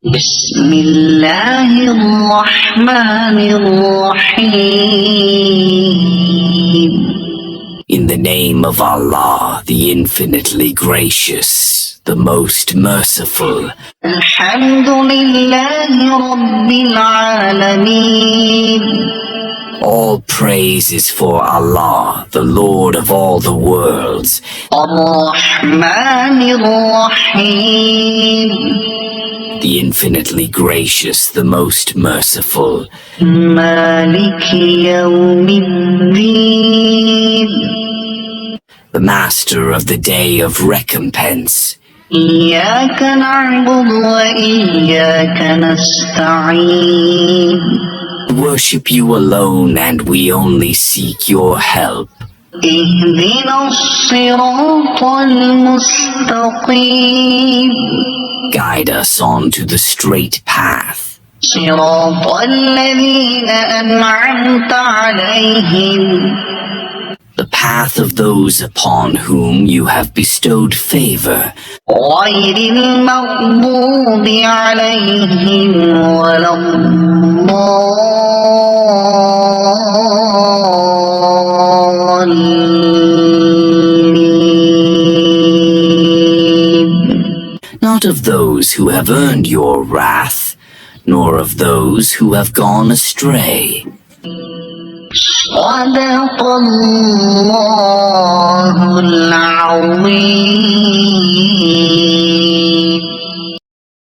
بسم الله الرحمن الرحيم. In the name of Allah, the infinitely gracious, the most merciful. الحمد لله رب العالمين. All praise is for Allah, the Lord of all the worlds. الرحمن الرحيم. The infinitely gracious, the most merciful. مالك يوم الدين. The master of the day of recompense. إياك نعبد وإياك نستعين. Worship you alone and we only seek your help. اهدنا الصراط المستقيم. Guide us on to the straight path. صراط الذين أنعمت عليهم. The path of those upon whom you have bestowed favor. غير المغضوب عليهم ولا الضالين. Not of those who have earned your wrath, nor of those who have gone astray. صدق الله العظيم.